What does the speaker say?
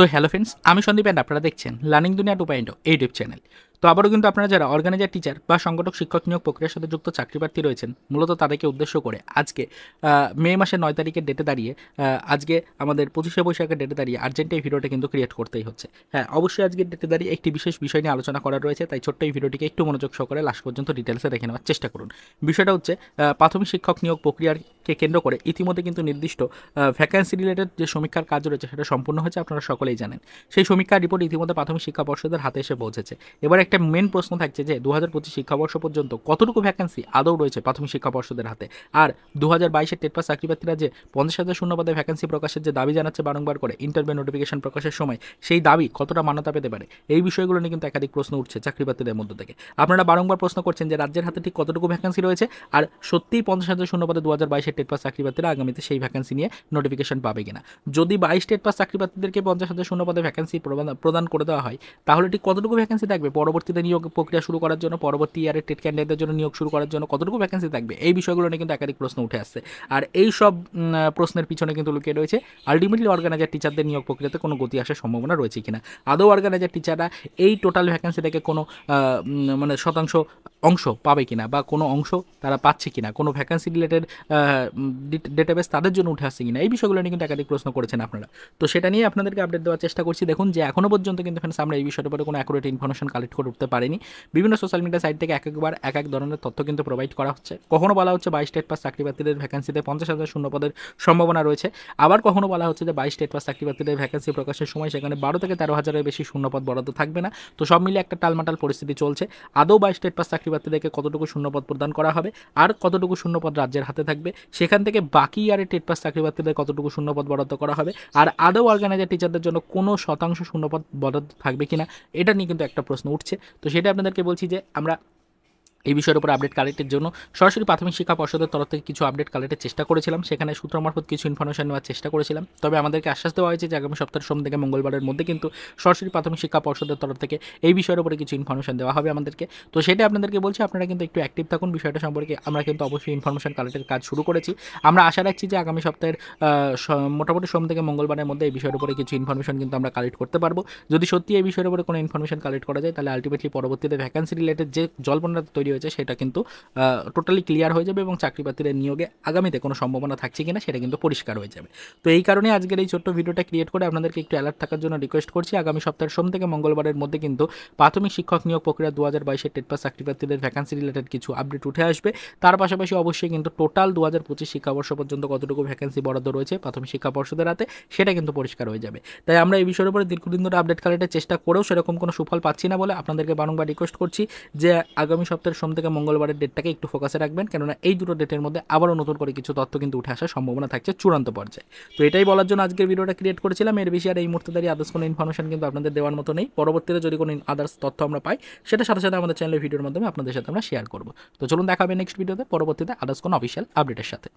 তো hello friends, আমি Sandeep and আপনারা দেখছেন লার্নিং দুনিয়া 2.0 ইউটিউব চ্যানেল। তো আবারও কিন্তু আপনারা যারা অর্গানাইজার টিচার বা সংগঠক শিক্ষক নিয়োগ প্রক্রিয়ার সাথে যুক্ত চাকরি প্রার্থী রয়েছেন, মূলত তাদেরকে উদ্দেশ্য করে আজকে মে মাসের 9 তারিখের ডেটে দাঁড়িয়ে আজকে আমাদের 25শে বৈশাখের ডেটে দাঁড়িয়ে আর্জেন্ট এই ভিডিওটা কিন্তু ক্রিয়েট করতেই হচ্ছে। হ্যাঁ, অবশ্যই আজকের ডেটে দাঁড়িয়ে একটি বিশেষ বিষয় নিয়ে আলোচনা করার রয়েছে, তাই ছোট্ট এই ভিডিওটিকে একটু মনোযোগ সহকারে লাস্ট পর্যন্ত ডিটেলসে দেখে নেওয়ার চেষ্টা করুন। বিষয়টা হচ্ছে প্রাথমিক শিক্ষক নিয়োগ প্রক্রিয়াকে কেন্দ্র করে ইতিমধ্যে কিন্তু নির্দিষ্ট ভ্যাকেন্সি রিলেটেড যে সমীক্ষার কাজ রয়েছে সেটা সম্পূর্ণ হয়েছে, আপনারা সকলেই জানেন। সেই সমীক্ষার রিপোর্ট ইতিমধ্যে প্রাথমিক শিক্ষা পর্ষদের হাতে এসে পৌঁছেছে। এবার একটা মেন প্রশ্ন থাকছে যে 2025 শিক্ষাবর্ষ পর্যন্ত কতটুকু ভ্যাকেন্সি আদৌ রয়েছে প্রাথমিক শিক্ষা পর্ষদের হাতে, আর 2022-এর টেট পাস চাকরিপ্রার্থীরা যে 50,000 শূন্যপদে ভ্যাকেন্সি প্রকাশের যে দাবি জানাচ্ছে বারংবার করে ইন্টারভিউ নোটিফিকেশন প্রকাশের সময়, সেই দাবি কতটা মান্যতা পেতে পারে, এই বিষয়গুলো নিয়ে কিন্তু একাধিক প্রশ্ন উঠছে চাকরিপ্রার্থীদের মধ্য থেকে। আপনারা বারংবার প্রশ্ন করছেন যে রাজ্যের হাতে ঠিক কতটুকু ভ্যাকেন্সি রয়েছে, আর সত্যিই 50,000 শূন্যপদে 2022-এর টেট পাস চাকরিপ্রার্থীরা আগামীতে সেই ভ্যাকেন্সি নিয়ে নোটিফিকেশন পাবে কিনা। যদি 22 টেট পাস চাকরিপ্রার্থীদেরকে 50,000 শূন্যপদে ভ্যাকেন্সি প্রদান করে দেওয়া হয়, তাহলে ঠিক কতটুকু ভ্যাকেন্সি থাকবে পরবর্তীতে নিয়োগ প্রক্রিয়া শুরু করার জন্য, পরবর্তী ইয়ারের টেট ক্যান্ডিডেটদের জন্য নিয়োগ শুরু করার জন্য কতটুকু ভ্যাকেন্সি থাকবে, এই বিষয়গুলো নিয়ে কিন্তু একাধিক প্রশ্ন উঠে আসছে। আর এই সব প্রশ্নের পিছনে কিন্তু লুকিয়ে রয়েছে আলটিমেটলি অর্গানাইজার টিচারদের নিয়োগ প্রক্রিয়াতে কোনো গতি আসার সম্ভাবনা রয়েছে কিনা। আদৌ অর্গানাইজার টিচাররা এই টোটাল ভ্যাকেন্সি থেকে কোনো মানে শতাংশ অংশ পাবে কিনা, বা কোনো অংশ তারা পাচ্ছে কিনা, কোনো ভ্যাকেন্সি রিলেটেড ডেটাবেস তাদের জন্য উঠে আসছে কিনা, এই বিষয়গুলো নিয়ে কিন্তু একাধিক প্রশ্ন করেছেন আপনারা। তো সেটা নিয়ে আপনাদেরকে আপডেট দেওয়ার চেষ্টা করছি। দেখুন, যে এখনও পর্যন্ত কিন্তু ফ্রেন্ডস আমরা এই বিষয়টার উপরে কোনো অ্যাকুরেট ইনফরমেশন কালেক্ট করে উঠতে পারিনি। বিভিন্ন সোশ্যাল মিডিয়া সাইট থেকে একবার এক এক ধরনের তথ্য কিন্তু প্রোভাইড করা হচ্ছে। কখনো বলা হচ্ছে 22 টেট পাস চাকরিপ্রার্থীদের ভ্যাকেন্সিতে 50,000 শূন্যপদের সম্ভাবনা রয়েছে, আবার কখনো বলা হচ্ছে যে 22 টেট পাস চাকরিপ্রার্থীদের ভ্যাকেন্সি প্রকাশের সময় সেখানে 12 থেকে 13,000-এর বেশি শূন্যপদ বরাদ্দ থাকবে না। তো সব মিলিয়ে একটা টালমাটাল পরিস্থিতি চলছে। আদৌ 22 টেট পাস চাকরিপ্রার্থীদেরকে কতটুকু শূন্যপদ প্রদান করা হবে, আর কতটুকু শূন্যপদ রাজ্যের হাতে থাকবে, সেখান থেকে বাকি ইয়ারে টেট পাস চাকরিপ্রার্থীদের কতটুকু শূন্যপদ বরাদ্দ করা হবে, আর আদৌ অর্গানাইজার টিচারদের জন্য কোনো শতাংশ শূন্যপদ বরাদ্দ থাকবে কিনা, এটা নিয়ে কিন্তু একটা প্রশ্ন উঠছে। তো সেটা আপনাদেরকে বলছি যে আমরা এই বিষয়ের উপর আপডেট কালেক্টের জন্য সরাসরি প্রাথমিক শিক্ষা পর্ষদের তরফ থেকে কিছু আপডেট কালেক্টের চেষ্টা করেছিলাম, সেখানে সূত্র মারফত কিছু ইনফরমেশন নেওয়ার চেষ্টা করেছিলাম। তবে আমাদেরকে আশ্বাস দেওয়া হয়েছে যে আগামী সপ্তাহের সোম থেকে মঙ্গলবারের মধ্যে কিন্তু সরাসরি প্রাথমিক শিক্ষা পর্ষদের তরফ থেকে এই বিষয়ের উপরে কিছু ইনফরমেশন দেওয়া হবে আমাদেরকে। তো সেটা আপনাদেরকে বলছি, আপনারা কিন্তু একটু অ্যাক্টিভ থাকুন বিষয়টা সম্পর্কে। আমরা কিন্তু অবশ্যই ইনফরমেশন কালেক্টের কাজ শুরু করেছি। আমরা আশা রাখছি যে আগামী সপ্তাহের মোটামুটি সোম থেকে মঙ্গলবারের মধ্যে এই বিষয়ের উপরে কিছু ইনফরমেশন কিন্তু আমরা কালেক্ট করতে পারবো। যদি সত্যি এই বিষয়ের উপরে কোনো ইনফরমেশন কালেক্ট করা যায়, তাহলে আলটিমেটলি পরবর্তীতে ভ্যাকেন্সি রিলেটেড যে জল্পনা তৈরি হয়েছে সেটা কিন্তু টোটালি ক্লিয়ার হয়ে যাবে, এবং চাকরি প্রার্থীদের নিয়োগে আগামীতে কোনো সম্ভাবনা থাকছে কিনা সেটা কিন্তু পরিষ্কার হয়ে যাবে। তো এই কারণে আজকের এই ছোট্ট ভিডিওটা ক্রিয়েট করে আপনাদেরকে একটু অ্যালার্ট থাকার জন্য রিকোয়েস্ট করছি। আগামী সপ্তাহের সোম থেকে মঙ্গলবারের মধ্যে কিন্তু প্রাথমিক শিক্ষক নিয়োগ প্রক্রিয়া 2022-এর টেট পাস চাকরি প্রার্থীদের ভ্যাকেন্সি রিলেটেড কিছু আপডেট উঠে আসবে। তার পাশাপাশি অবশ্যই কিন্তু টোটাল 2025 শিক্ষাবর্ষ পর্যন্ত কতটুকু ভ্যাকেন্সি বরাদ্দ রয়েছে প্রাথমিক শিক্ষা পর্ষদের হাতে, সেটা কিন্তু পরিষ্কার হয়ে যাবে। তাই আমরা এই বিষয়ের উপরে দীর্ঘদিন ধরে আপডেট কালেক্টের চেষ্টা করেও সেরকম কোনো সুফল পাচ্ছি না বলে আপনাদেরকে বারংবার রিকোয়েস্ট করছি যে আগামী সপ্তাহের সোম থেকে মঙ্গলবারের ডেটটাকে একটু ফোকাসে রাখবেন, কেননা এই দুটো ডেটের মধ্যে আবারও নতুন করে কিছু তথ্য কিন্তু উঠে আসার সম্ভাবনা থাকছে চূড়ান্ত পর্যায়ে। তো এটাই বলার জন্য আজকের ভিডিওটা ক্রিয়েট করেছিলাম। এর বেশি আর এই মুহূর্তে দাঁড়িয়ে আদার্স কোনো ইনফরমেশন কিন্তু আপনাদের দেওয়ার মতো নেই। পরবর্তীতে যদি কোনো আদার্স তথ্য আমরা পাই, সেটা সাথে সাথে আমাদের চ্যানেলের ভিডিওর মাধ্যমে আপনাদের সাথে আমরা শেয়ার করব। তো চলুন দেখা হবে নেক্সট ভিডিওতে পরবর্তীতে আদার্স কোনো অফিসিয়াল আপডেটের সাথে।